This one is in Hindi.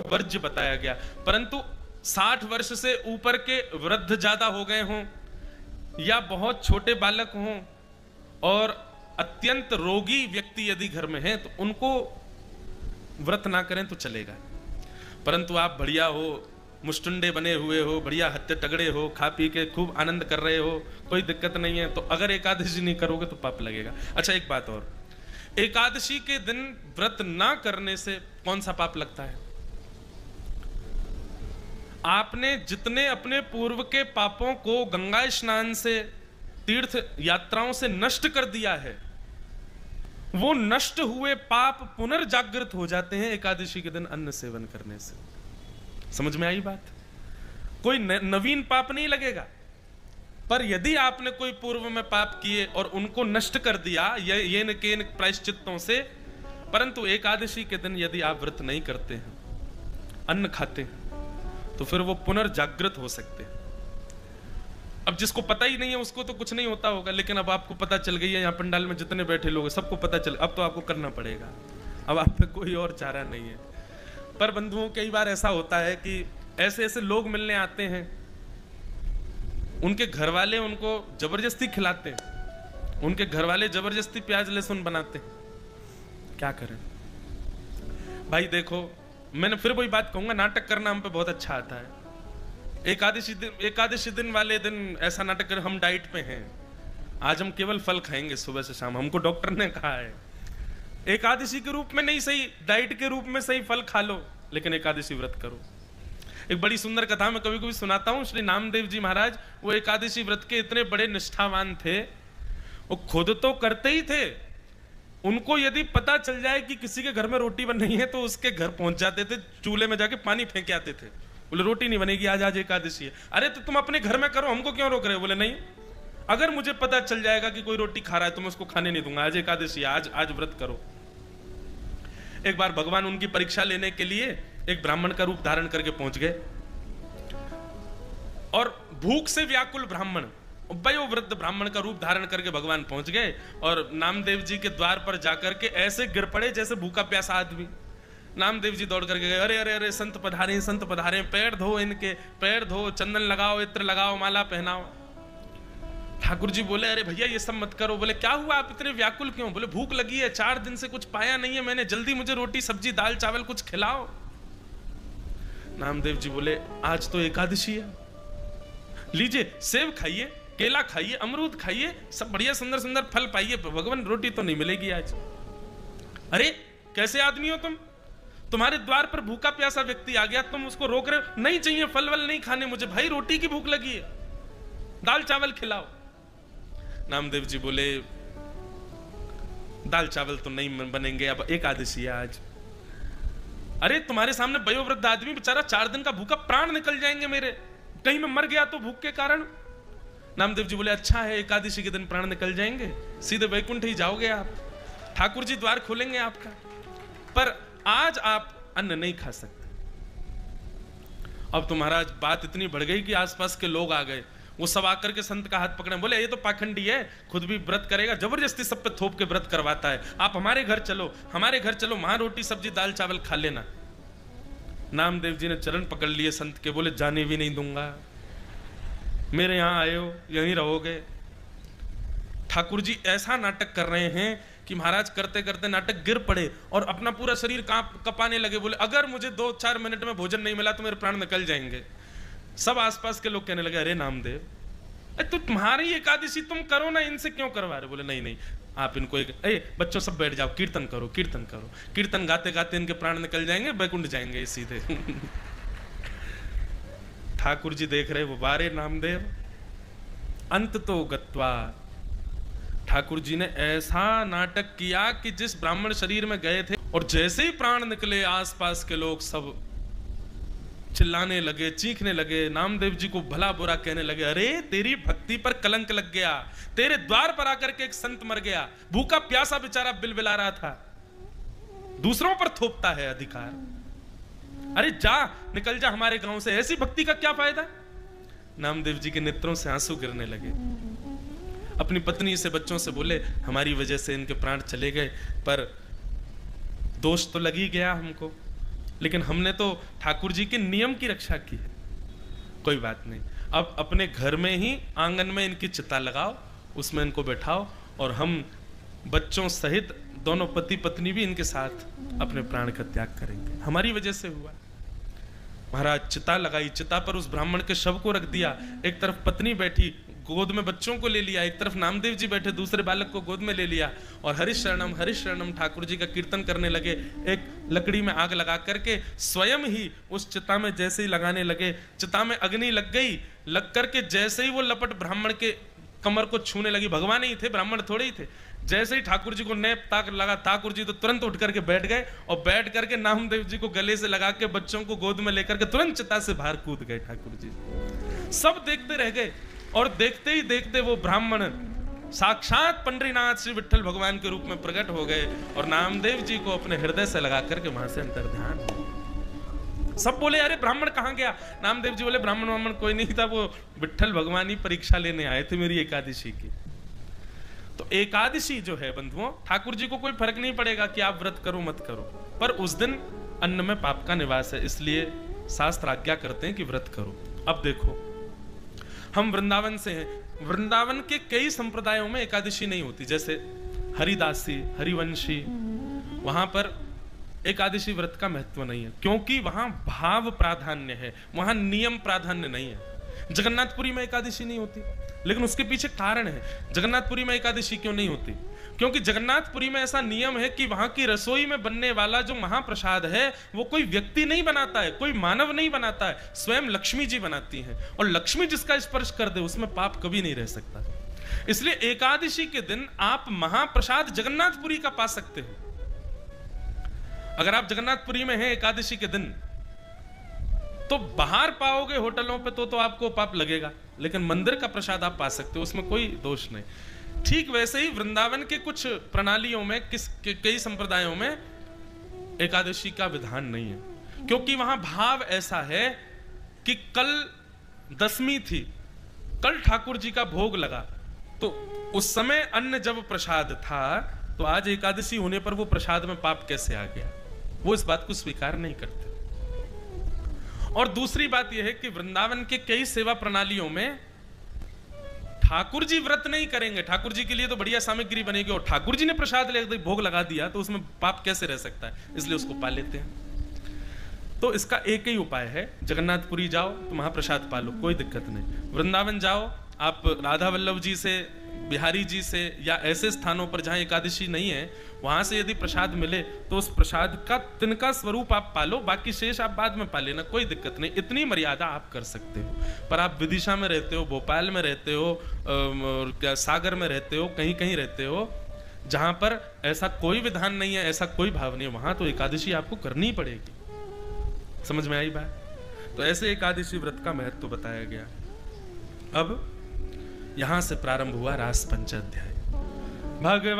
वर्ज्य बताया गया। परंतु 60 वर्ष से ऊपर के वृद्ध ज्यादा हो गए हों या बहुत छोटे बालक हों और अत्यंत रोगी व्यक्ति यदि घर में है तो उनको व्रत ना करें तो चलेगा। परंतु आप बढ़िया हो, मुष्टुंडे बने हुए हो, बढ़िया हत्ते तगड़े हो, खा पी के खूब आनंद कर रहे हो, कोई दिक्कत नहीं है, तो अगर एकादशी नहीं करोगे तो पाप लगेगा। अच्छा एक बात और, एकादशी के दिन व्रत ना करने से कौन सा पाप लगता है? आपने जितने अपने पूर्व के पापों को गंगा स्नान से, तीर्थ यात्राओं से नष्ट कर दिया है, वो नष्ट हुए पाप पुनर्जागृत हो जाते हैं एकादशी के दिन अन्न सेवन करने से। समझ में आई बात? कोई नवीन पाप नहीं लगेगा, पर यदि आपने कोई पूर्व में पाप किए और उनको नष्ट कर दिया ये न के प्रायश्चित्तों से, परंतु एकादशी के दिन यदि आप व्रत नहीं करते हैं, अन्न खाते हैं, तो फिर वो पुनर्जागृत हो सकते हैं। अब जिसको पता ही नहीं है उसको तो कुछ नहीं होता होगा, लेकिन अब आपको पता चल गई है, यहाँ पंडाल में जितने बैठे लोग सबको पता चल, अब तो आपको करना पड़ेगा, अब आप पे कोई और चारा नहीं है। पर बंधुओं कई बार ऐसा होता है कि ऐसे ऐसे लोग मिलने आते हैं, उनके घर वाले उनको जबरदस्ती खिलाते हैं, उनके घर वाले जबरदस्ती प्याज लहसुन बनाते हैं, क्या करें भाई? देखो, मैंने फिर वही बात कहूंगा, नाटक करना हम पे बहुत अच्छा आता है। एकादशी दिन वाले दिन ऐसा नाटक कर, हम डाइट पे हैं, आज हम केवल फल खाएंगे सुबह से शाम, हमको डॉक्टर ने कहा है। एकादशी के रूप में नहीं सही, डाइट के रूप में सही फल खा लो, लेकिन एकादशी व्रत करो। एक बड़ी सुंदर कथा मैं कभी कभी सुनाता हूं। श्री नामदेव जी महाराज वो एकादशी व्रत के इतने बड़े निष्ठावान थे, वो खुद तो करते ही थे, उनको यदि पता चल जाए कि किसी के घर में रोटी बन रही है तो उसके घर पहुंच जाते थे, चूल्हे में जाके पानी फेंक आते थे, बोले रोटी नहीं बनेगी आज, आज एकादशी है। अरे तो तुम अपने घर में करो, हमको क्यों रोक रहे हो? बोले नहीं, अगर मुझे पता चल जाएगा कि कोई रोटी खा रहा है तो मैं उसको खाने नहीं दूंगा, आज एकादशी है, आज व्रत करो। एक बार भगवान उनकी परीक्षा लेने के लिए एक ब्राह्मण का रूप धारण करके पहुंच गए, और भूख से व्याकुल ब्राह्मण, वयोवृद्ध ब्राह्मण का रूप धारण करके भगवान पहुंच गए और नामदेव जी के द्वार पर जाकर के ऐसे गिर पड़े जैसे भूखा प्यासा आदमी। नामदेव जी दौड़ करके गए, अरे अरे अरे संत पधारे, संत पधारे, पैर धो इनके, पैर धो, चंदन लगाओ, इत्र लगाओ, माला पहनाओ। ठाकुर जी बोले, अरे भैया ये सब मत करो। बोले क्या हुआ, आप इतने व्याकुल क्यों? बोले भूख लगी है, 4 दिन से कुछ पाया नहीं है मैंने, जल्दी मुझे रोटी सब्जी दाल चावल कुछ खिलाओ। नामदेव जी बोले आज तो एकादशी है, लीजिए सेब खाइए, केला खाइए, अमरूद खाइए, सब बढ़िया सुंदर सुंदर फल पाइए, भगवान रोटी तो नहीं मिलेगी आज। अरे कैसे आदमी हो तुम, तुम्हारे द्वार पर भूखा प्यासा व्यक्ति आ गया, तुम उसको रोक रहे हो? नहीं चाहिए फल वल नहीं खाने मुझे, भाई रोटी की भूख लगी है, दाल चावल खिलाओ। नामदेव जी बोले दाल चावल तो नहीं बनेंगे, अब एकादशी है आज। अरे तुम्हारे सामने वयोवृद्ध आदमी बेचारा 4 दिन का भूखा, प्राण निकल जाएंगे मेरे, कहीं मैं मर गया तो भूख के कारण। नामदेव जी बोले अच्छा है, एकादशी के दिन प्राण निकल जाएंगे, सीधे वैकुंठ ही जाओगे आप, ठाकुर जी द्वार खोलेंगे आपका, पर आज आप अन्न नहीं खा सकते। अब तो महाराज बात इतनी बढ़ गई कि आसपास के लोग आ गए, वो सब आकर के संत का हाथ पकड़े, बोले ये तो पाखंडी है, खुद भी व्रत करेगा, जबरदस्ती सब पे थोप के व्रत करवाता है, आप हमारे घर चलो, हमारे घर चलो, वहां रोटी सब्जी दाल चावल खा लेना। नामदेव जी ने चरण पकड़ लिए संत के, बोले जाने भी नहीं दूंगा, मेरे यहां आए हो यहीं रहोगे। ठाकुर जी ऐसा नाटक कर रहे हैं कि महाराज करते करते नाटक गिर पड़े और अपना पूरा शरीर कपाने लगे। बोले अगर मुझे 2-4 मिनट में भोजन नहीं मिला तो मेरे प्राण निकल जाएंगे। सब आसपास के लोग कहने लगे अरे नामदेव तो तुम्हारी एकादशी तुम करो ना, इनसे क्यों करवा रहे? बोले नहीं नहीं आप इनको बच्चों सब बैठ जाओ, कीर्तन करो, कीर्तन करो, कीर्तन गाते गाते इनके प्राण निकल जाएंगे, बैकुंठ जाएंगे सीधे। ठाकुर जी देख रहे वो बारे नामदेव अंत तो गत्वा। ठाकुर जी ने ऐसा नाटक किया कि जिस ब्राह्मण शरीर में गए थे और जैसे ही प्राण निकले आसपास के लोग सब चिल्लाने लगे, चीखने लगे, नामदेव जी को भला बुरा कहने लगे, अरे तेरी भक्ति पर कलंक लग गया, तेरे द्वार पर आकर के एक संत मर गया, भूखा प्यासा बेचारा बिलबिला रहा था, दूसरों पर थोपता है अधिकार, अरे जा निकल जा हमारे गांव से, ऐसी भक्ति का क्या फायदा? नामदेव जी के नेत्रों से आंसू गिरने लगे। अपनी पत्नी से बच्चों से बोले हमारी वजह से इनके प्राण चले गए, पर दोष तो लग ही गया हमको, लेकिन हमने तो ठाकुर जी के नियम की रक्षा की है। कोई बात नहीं, अब अपने घर में ही आंगन में इनकी चिता लगाओ, उसमें इनको बैठाओ, और हम बच्चों सहित दोनों पति पत्नी भी इनके साथ अपने प्राण का त्याग करेंगे। हमारी वजह से हुआ। महाराज चिता लगाई, चिता पर उस ब्राह्मण के शव को रख दिया, एक तरफ पत्नी बैठी गोद में बच्चों को ले लिया, एक तरफ नामदेव जी बैठे दूसरे बालक को गोद में ले लिया, और हरिश शरणम ठाकुर जी का कीर्तन करने लगे। एक लकड़ी में आग लगा करके स्वयं ही उस चिता में जैसे ही लगाने लगे, चिता में अग्नि लग गई, लग करके जैसे ही वो लपट ब्राह्मण के कमर को छूने लगी, भगवान ही थे, ब्राह्मण थोड़े ही थे, जैसे ही ठाकुर जी को नेप ताक लगा, ठाकुर जी तो तुरंत उठ करके बैठ गए, और बैठ करके नामदेव जी को गले से लगा के बच्चों को गोद में लेकर के तुरंत चिता से बाहर कूद गए ठाकुर जी। सब देखते रह गए, और देखते ही देखते वो ब्राह्मण साक्षात पंडरीनाथ श्री विट्ठल भगवान के रूप में प्रकट हो गए, और नामदेव जी को अपने हृदय से लगा करके वहां से अंतर्ध्यान हो। सब बोले अरे ब्राह्मण कहां गया? नामदेव जी बोले ब्राह्मण कोई नहीं था, वो विट्ठल भगवान ही परीक्षा लेने आए थे मेरी एकादशी की। तो एकादशी जो है बंधुओं, ठाकुर जी को कोई फर्क नहीं पड़ेगा कि आप व्रत करो मत करो, पर उस दिन अन्न में पाप का निवास है, इसलिए शास्त्र आज्ञा करते हैं कि व्रत करो। अब देखो, हम वृंदावन से हैं, वृंदावन के कई संप्रदायों में एकादशी नहीं होती, जैसे हरिदासी, हरिवंशी, वहां पर एकादशी व्रत का महत्व नहीं है, क्योंकि वहां भाव प्राधान्य है, वहां नियम प्राधान्य नहीं है। जगन्नाथपुरी में एकादशी नहीं होती, लेकिन उसके पीछे कारण है। जगन्नाथपुरी में एकादशी क्यों नहीं होती? क्योंकि जगन्नाथपुरी में ऐसा नियम है कि वहां की रसोई में बनने वाला जो महाप्रसाद है वो कोई व्यक्ति नहीं बनाता है, कोई मानव नहीं बनाता है, स्वयं लक्ष्मी जी बनाती हैं, और लक्ष्मी जिसका स्पर्श कर दे उसमें पाप कभी नहीं रह सकता। इसलिए एकादशी के दिन आप महाप्रसाद जगन्नाथपुरी का पा सकते हो। अगर आप जगन्नाथपुरी में हैं एकादशी के दिन, तो बाहर पाओगे होटलों पे तो आपको पाप लगेगा, लेकिन मंदिर का प्रसाद आप पा सकते हो, उसमें कोई दोष नहीं। ठीक वैसे ही वृंदावन के कुछ प्रणालियों में कई संप्रदायों में एकादशी का विधान नहीं है, क्योंकि वहां भाव ऐसा है कि कल दशमी थी, कल ठाकुर जी का भोग लगा, तो उस समय अन्न जब प्रसाद था, तो आज एकादशी होने पर वो प्रसाद में पाप कैसे आ गया? वो इस बात को स्वीकार नहीं करते। और दूसरी बात यह है कि वृंदावन के कई सेवा प्रणालियों में ठाकुर जी व्रत नहीं करेंगे, ठाकुर जी के लिए तो बढ़िया सामग्री बनेगी, और ठाकुर जी ने प्रसाद ले भोग लगा दिया तो उसमें पाप कैसे रह सकता है, इसलिए उसको पा लेते हैं। तो इसका एक ही उपाय है, जगन्नाथपुरी जाओ तो महाप्रसाद पालो, कोई दिक्कत नहीं। वृंदावन जाओ, आप राधा वल्लभ जी से, बिहारी जी से, या ऐसे स्थानों पर जहां एकादशी नहीं है, वहां से यदि प्रसाद मिले तो उस प्रसाद का तिनका स्वरूप आप पालो, बाकी शेष आप बाद में पा लेना, कोई दिक्कत नहीं। इतनी मर्यादा आप कर सकते हो। पर आप विदिशा में रहते हो, भोपाल में रहते हो, सागर में रहते हो, कहीं कहीं रहते हो जहां पर ऐसा कोई विधान नहीं है, ऐसा कोई भाव नहीं है, वहां तो एकादशी आपको करनी पड़ेगी। समझ में आई बात? तो ऐसे एकादशी व्रत का महत्व बताया गया। अब यहां से प्रारंभ हुआ रास पंचाध्याय। भगवान